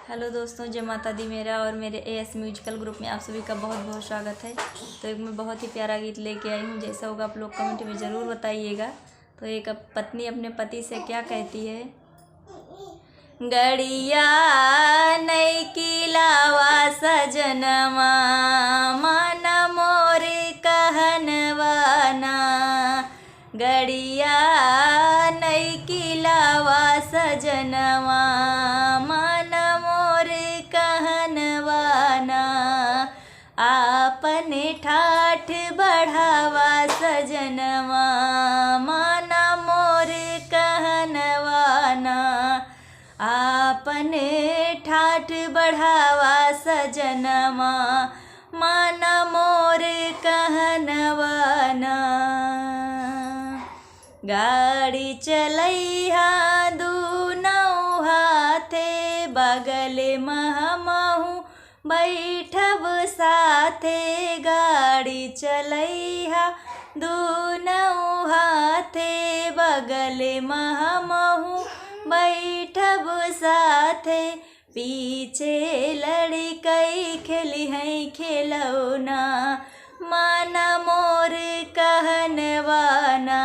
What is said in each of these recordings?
Hello दोस्तों, जय माता दी। मेरा और मेरे एएस म्यूजिकल ग्रुप में आप सभी का बहुत बहुत स्वागत है। तो एक मैं बहुत ही प्यारा गीत लेके आई हूँ। जैसा होगा आप लोग कमेंट में ज़रूर बताइएगा। तो एक पत्नी अपने पति से क्या कहती है। गड़िया नैकी लावा सजनवा, मन मोर कहनवाना। गड़िया नैकी लावा सजनवा, मन मोर कहनवाना। आपने ठाठ बढ़ावा सजनवा, मन मोर कहनवाना। आपने ठाठ बढ़ावा सजनवा, मन मोर कहनवाना। गाड़ी चलैहा दूनौ हाथे, बगल महमहू बैठब साथे। गाड़ी चलैहा दूनौ हाथे, बगल महमहू बैठब साथे। पीछे लड़कई खेली हैं खिलौना, मन मोर कहनवाना।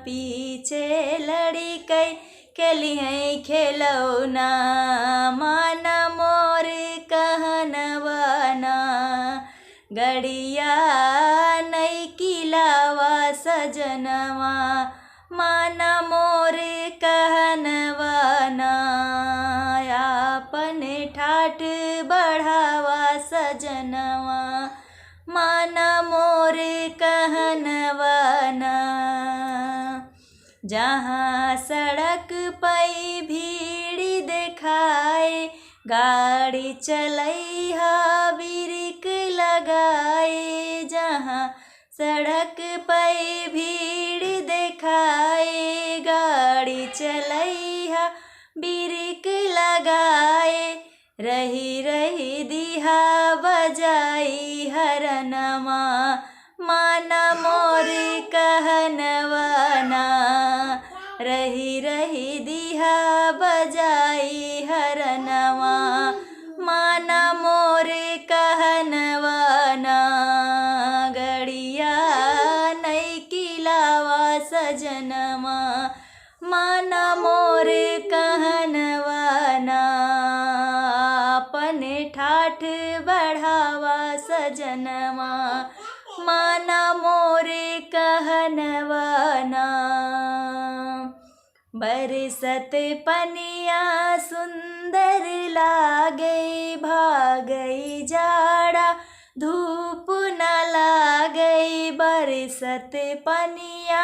पीछे लड़कई खेली हैं खिलौना, मन मोर कहनवाना। गड़िया नैकी लावा सजनवा, मन मोर कहनवाना। आपने ठाठ बढ़ावा सजनवा, मन मोर कहनवाना। जहाँ सड़क पई भीड़ देखाए, गाड़ी चलैहा ब्रेक लगाए। जहाँ सड़क पे भीड़ देखाए, गाड़ी चलैहा ब्रेक लगाए। रही रही दिहा बजाई हरनमा, मन मोर कहनवाना। रही रही दिहा बजाई हरनमा, मन मोर कहनवाना। गड़िया नैकी लावा सजनवा, मन मोर कहनवाना। अपने ठाठ बढ़ावा सजनवा, मन मोर कहनवाना। बरसत पनिया सुंदर लागे, भागई जाड़ा धूप न लागे। बरसत पनिया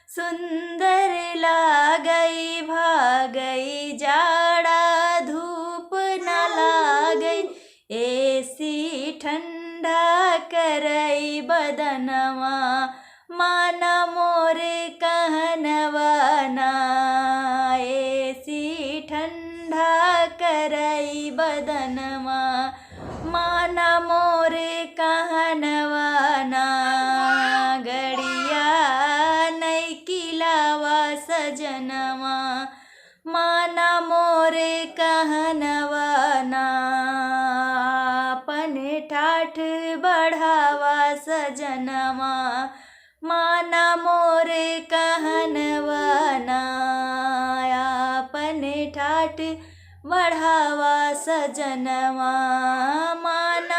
सुंदर लागई, भागई जाड़ा धूप न लागई। ऐसी ठंडा करई बदनवा, मन मोर कहनवाना। ऐसी ठंडा करई बदनवा, मन मोर कहनवाना। गड़िया नैकी लावा सजनवा, मन मोर कहनवाना। अपने ठाठ बढ़ावा सजनवा, मन मोर कहनवाना। अपने ठाठ बढ़ावा सजनवा, मन